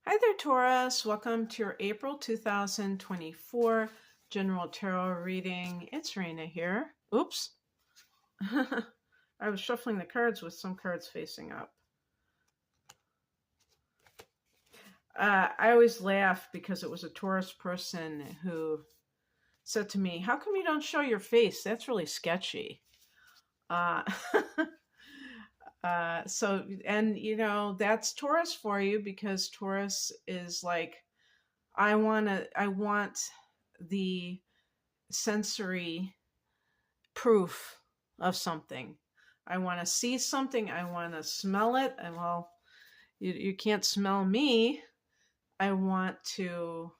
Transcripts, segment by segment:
Hi there, Taurus. Welcome to your April 2024 General Tarot reading. It's Raina here. Oops. I was shuffling the cards with some cards facing up. I always laugh because it was a Taurus person who said to me, "How come you don't show your face? That's really sketchy." Uh, that's Taurus for you, because Taurus is like, I want the sensory proof of something. I want to see something. I want to smell it. And well, you can't smell me. I want to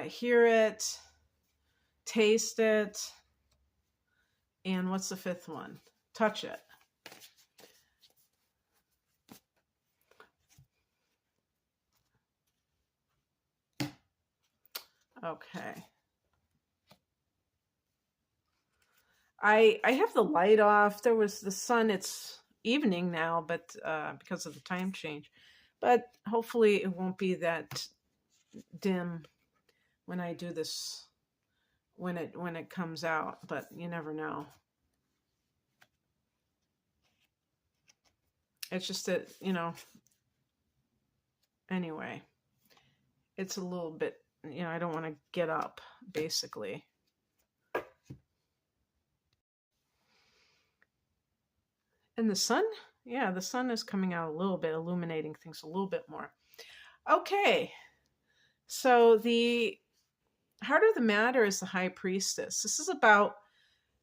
hear it, taste it. And what's the fifth one? Touch it. Okay. I have the light off. There was the sun. It's evening now, but because of the time change. But hopefully it won't be that dim when I do this, when it comes out, but you never know. It's just that, anyway, it's a little bit, I don't want to get up, basically. And the sun, yeah, the sun is coming out a little bit, illuminating things a little bit more. Okay, so the heart of the matter is the High Priestess. This is about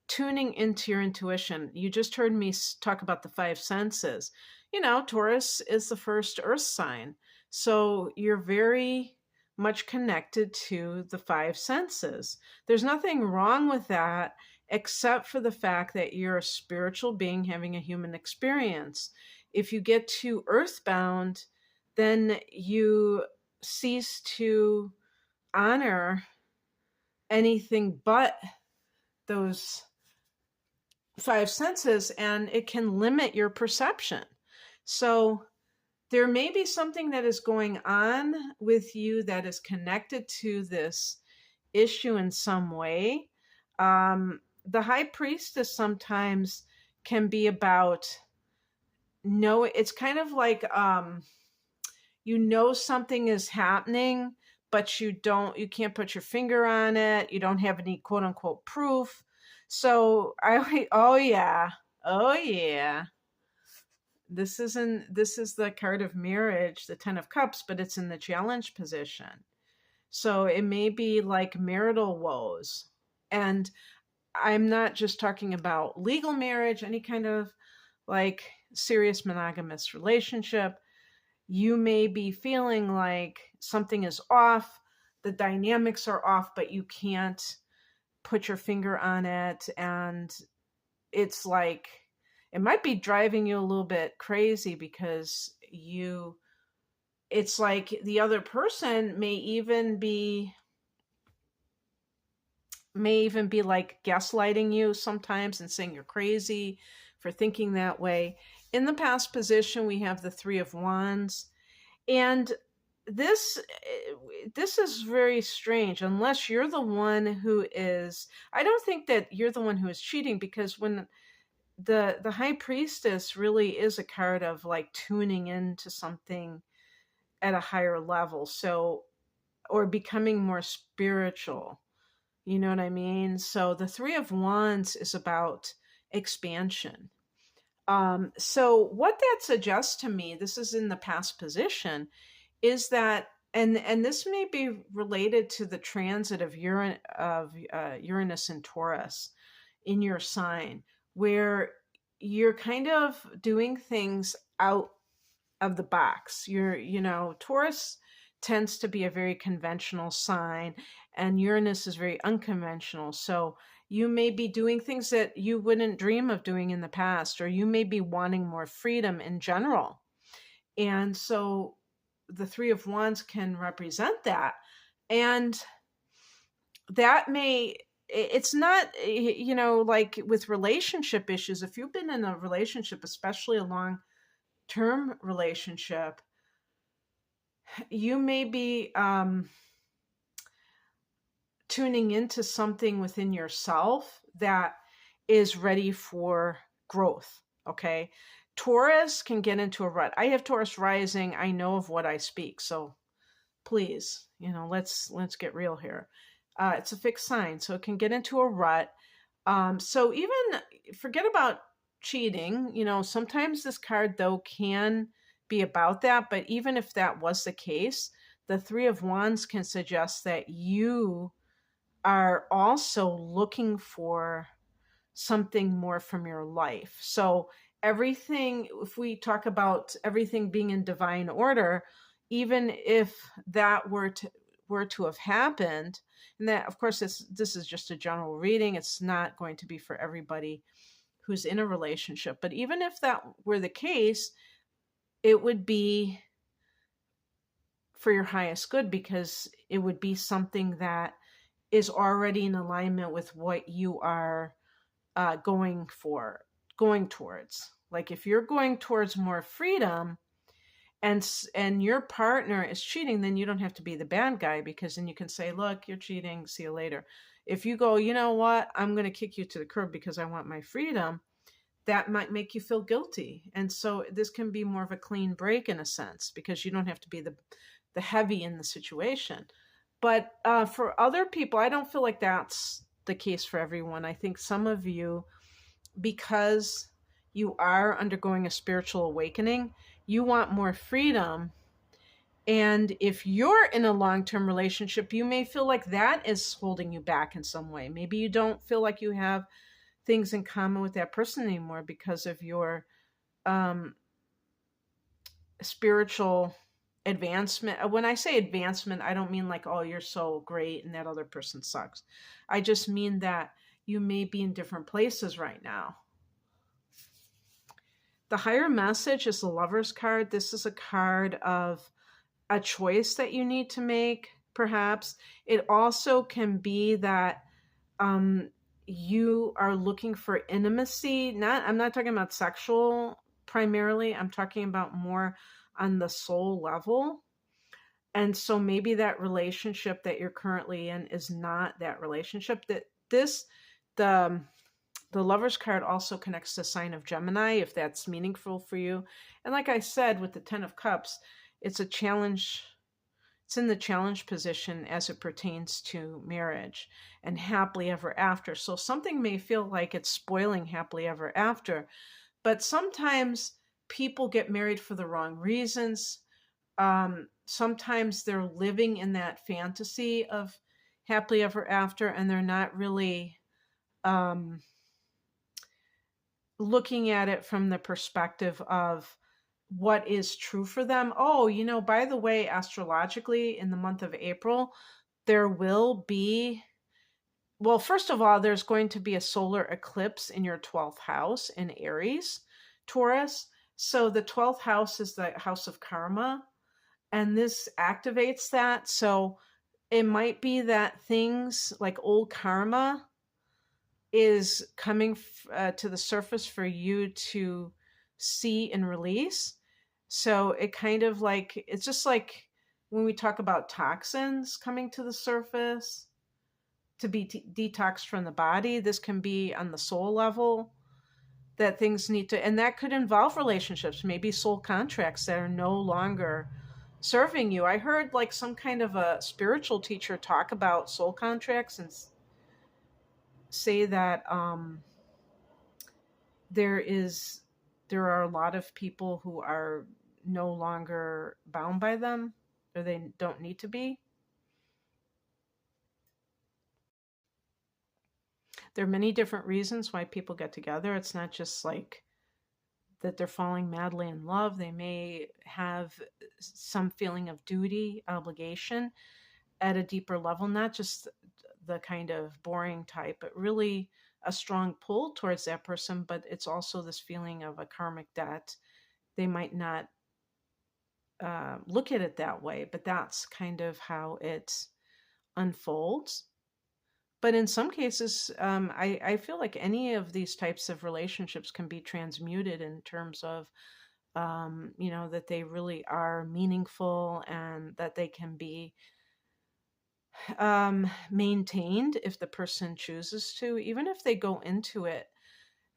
tuning into your intuition. You just heard me talk about the five senses. Taurus is the first earth sign. So you're very much connected to the five senses. There's nothing wrong with that, except for the fact that you're a spiritual being having a human experience. If you get too earthbound, then you cease to honor anything but those five senses, and it can limit your perception. So there may be something that is going on with you that is connected to this issue in some way. The High Priestess sometimes can be about, it's kind of like, something is happening, but you can't put your finger on it. You don't have any quote unquote proof. So oh yeah. This is the card of marriage, the 10 of Cups, but it's in the challenge position. So it may be like marital woes. And I'm not just talking about legal marriage, any kind of like serious monogamous relationship. You may be feeling like something is off, the dynamics are off, but you can't put your finger on it. And it's like, it might be driving you a little bit crazy, because it's like the other person may even be like gaslighting you sometimes and saying you're crazy for thinking that way. In the past position, we have the Three of Wands. And this is very strange, unless you're the one who is, I don't think that you're the one who is cheating, because when the High Priestess really is a card of like tuning into something at a higher level, so, or becoming more spiritual. You know what I mean? So the Three of Wands is about expansion. So what that suggests to me, this is in the past position, is that, and this may be related to the transit of Uranus and Taurus in your sign, where you're kind of doing things out of the box. Taurus tends to be a very conventional sign, and Uranus is very unconventional. So you may be doing things that you wouldn't dream of doing in the past, or you may be wanting more freedom in general. And so the Three of Wands can represent that. And that it's not, like with relationship issues, if you've been in a relationship, especially a long-term relationship, you may be tuning into something within yourself that is ready for growth. Okay. Taurus can get into a rut. I have Taurus rising. I know of what I speak. So please, let's get real here. It's a fixed sign, so it can get into a rut. So even forget about cheating. Sometimes this card though can be about that, but even if that was the case, the Three of Wands can suggest that you are also looking for something more from your life. So everything, if we talk about everything being in divine order, even if that were to have happened, and that of course this is just a general reading, it's not going to be for everybody who's in a relationship, but even if that were the case, it would be for your highest good, because it would be something that is already in alignment with what you are going towards. Like if you're going towards more freedom, and your partner is cheating, then you don't have to be the bad guy, because then you can say, look, you're cheating, see you later. If you go, you know what, I'm going to kick you to the curb because I want my freedom, that might make you feel guilty. And so this can be more of a clean break in a sense, because you don't have to be the heavy in the situation. But for other people, I don't feel like that's the case for everyone. I think some of you, because you are undergoing a spiritual awakening, you want more freedom. And if you're in a long-term relationship, you may feel like that is holding you back in some way. Maybe you don't feel like you have things in common with that person anymore because of your spiritual advancement. When I say advancement, I don't mean like, oh, you're so great and that other person sucks. I just mean that you may be in different places right now. The higher message is the Lover's card. This is a card of a choice that you need to make, perhaps. It also can be that you are looking for intimacy. I'm not talking about sexual primarily. I'm talking about more on the soul level. And so maybe that relationship that you're currently in is not that relationship. The Lover's card also connects to the sign of Gemini, if that's meaningful for you. And like I said, with the Ten of Cups, it's a challenge. It's in the challenge position as it pertains to marriage and happily ever after. So something may feel like it's spoiling happily ever after, but sometimes people get married for the wrong reasons. Sometimes they're living in that fantasy of happily ever after, and they're not really looking at it from the perspective of what is true for them. Oh, by the way, astrologically, in the month of April, there will be, well, first of all, there's going to be a solar eclipse in your 12th house in Aries, Taurus. So the 12th house is the house of karma, and this activates that. So it might be that things like old karma is coming to the surface for you to see and release. So it kind of like, it's just like when we talk about toxins coming to the surface to be detoxed from the body, this can be on the soul level, that things need to, and that could involve relationships, maybe soul contracts that are no longer serving you. I heard like some kind of a spiritual teacher talk about soul contracts and say that there are a lot of people who are no longer bound by them, or they don't need to be. There are many different reasons why people get together. It's not just like that they're falling madly in love. They may have some feeling of duty, obligation at a deeper level, not just the kind of boring type, but really a strong pull towards that person. But it's also this feeling of a karmic debt. They might not look at it that way, but that's kind of how it unfolds. But in some cases, I feel like any of these types of relationships can be transmuted in terms of that they really are meaningful and that they can be maintained if the person chooses to, even if they go into it.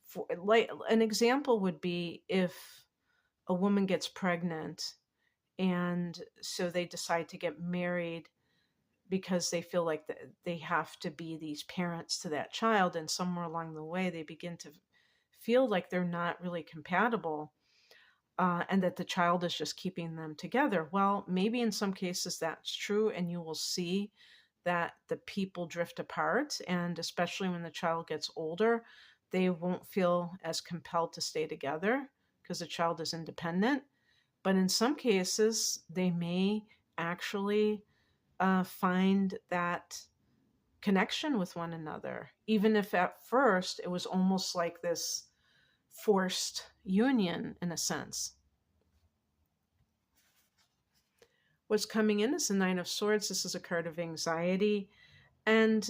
For, like, an example would be if a woman gets pregnant and so they decide to get married because they feel like they have to be these parents to that child, and somewhere along the way they begin to feel like they're not really compatible, and that the child is just keeping them together. Well, maybe in some cases that's true, and you will see that the people drift apart, and especially when the child gets older, they won't feel as compelled to stay together because the child is independent. But in some cases, they may actually find that connection with one another, even if at first it was almost like this forced union in a sense. What's coming in is the Nine of Swords. This is a card of anxiety. And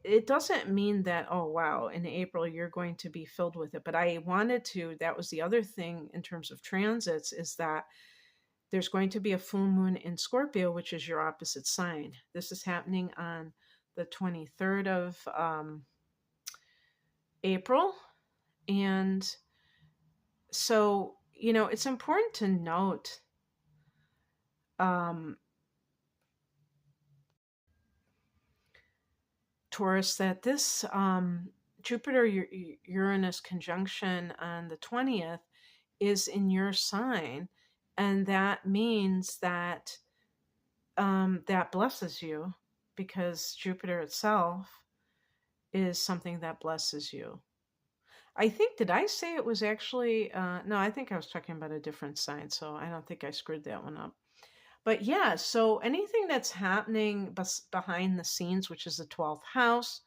it doesn't mean that, oh, wow, in April you're going to be filled with it. But I wanted to, that was the other thing in terms of transits, is that there's going to be a full moon in Scorpio, which is your opposite sign. This is happening on the 23rd of April. And so, it's important to note Taurus, that this Jupiter Uranus conjunction on the 20th is in your sign. And that means that that blesses you, because Jupiter itself is something that blesses you. I think, did I say it was actually, no, I think I was talking about a different sign, so I don't think I screwed that one up. But yeah, so anything that's happening behind the scenes, which is the 12th house,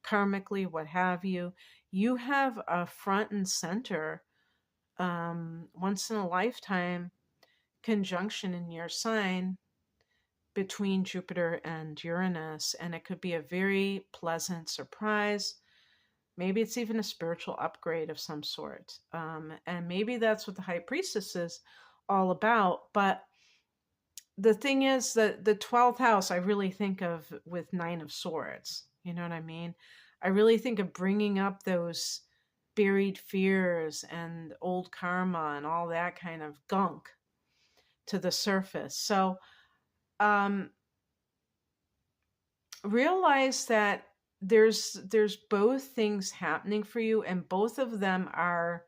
karmically, what have you, you have a front and center, once in a lifetime conjunction in your sign between Jupiter and Uranus. And it could be a very pleasant surprise. Maybe it's even a spiritual upgrade of some sort. And maybe that's what the High Priestess is all about. But the thing is that the 12th house, I really think of with Nine of Swords. You know what I mean? I really think of bringing up those buried fears and old karma and all that kind of gunk to the surface. So realize that there's both things happening for you, and both of them are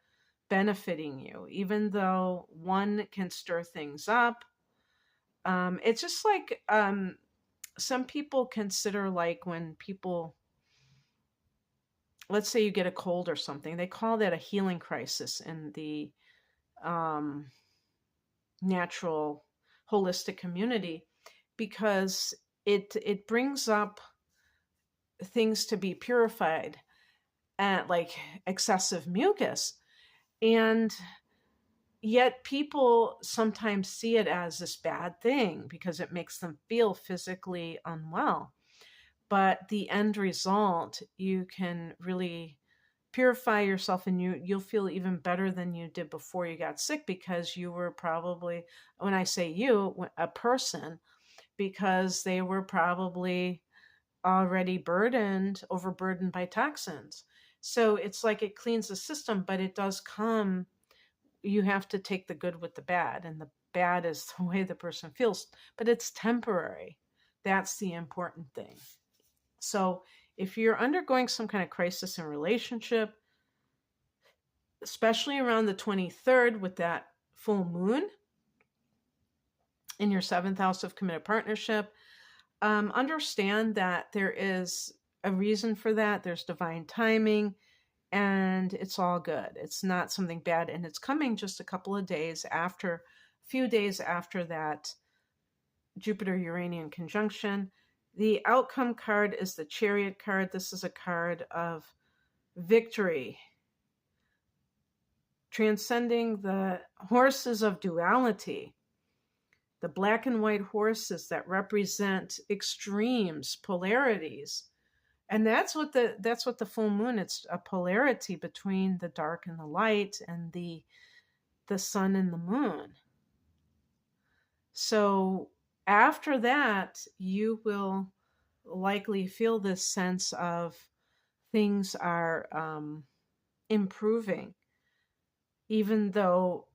benefiting you, even though one can stir things up. It's just like some people consider, like, when people, let's say you get a cold or something, they call that a healing crisis in the natural holistic community, because it brings up things to be purified, and like excessive mucus. And yet people sometimes see it as this bad thing because it makes them feel physically unwell. But the end result, you can really purify yourself, and you'll feel even better than you did before you got sick, because you were probably, when I say you, a person, because they were probably already overburdened by toxins. So it's like it cleans the system, but it does come, you have to take the good with the bad, and the bad is the way the person feels, but it's temporary. That's the important thing. So if you're undergoing some kind of crisis in relationship, especially around the 23rd with that full moon in your 7th house of committed partnership, understand that there is a reason for that. There's divine timing, and it's all good. It's not something bad, and it's coming just a few days after that Jupiter-Uranian conjunction. The outcome card is the Chariot card. This is a card of victory, transcending the horses of duality, the black and white horses that represent extremes, polarities. And that's what the full moon, it's a polarity between the dark and the light, and the the sun and the moon. So after that, you will likely feel this sense of things are improving, even though,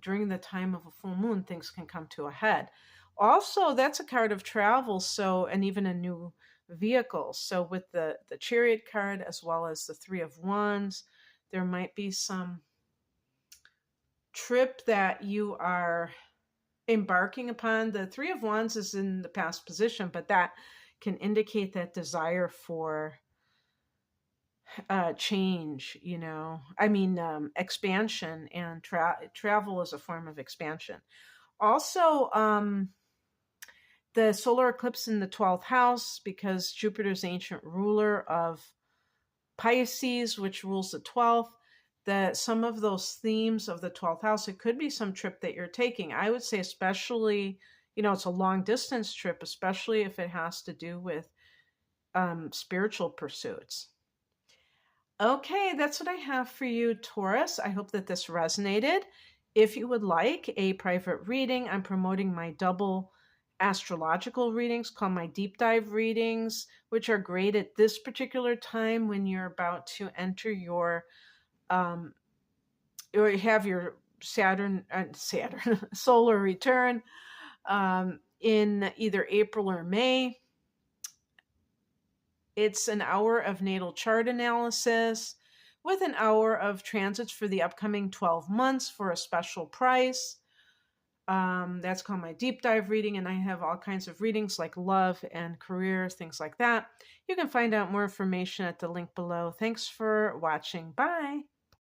during the time of a full moon, things can come to a head. Also, that's a card of travel, so, and even a new vehicle. So, with the Chariot card as well as the Three of Wands, there might be some trip that you are embarking upon. The Three of Wands is in the past position, but that can indicate that desire for change, expansion, and travel is a form of expansion. Also, the solar eclipse in the 12th house, because Jupiter's ancient ruler of Pisces, which rules the 12th, that some of those themes of the 12th house, it could be some trip that you're taking. I would say, especially, it's a long distance trip, especially if it has to do with spiritual pursuits. Okay, that's what I have for you, Taurus. I hope that this resonated. If you would like a private reading, I'm promoting my double astrological readings called my deep dive readings, which are great at this particular time when you're about to enter your or have your Saturn solar return in either April or May. It's an hour of natal chart analysis with an hour of transits for the upcoming 12 months for a special price. That's called my deep dive reading, and I have all kinds of readings like love and career, things like that. You can find out more information at the link below. Thanks for watching. Bye.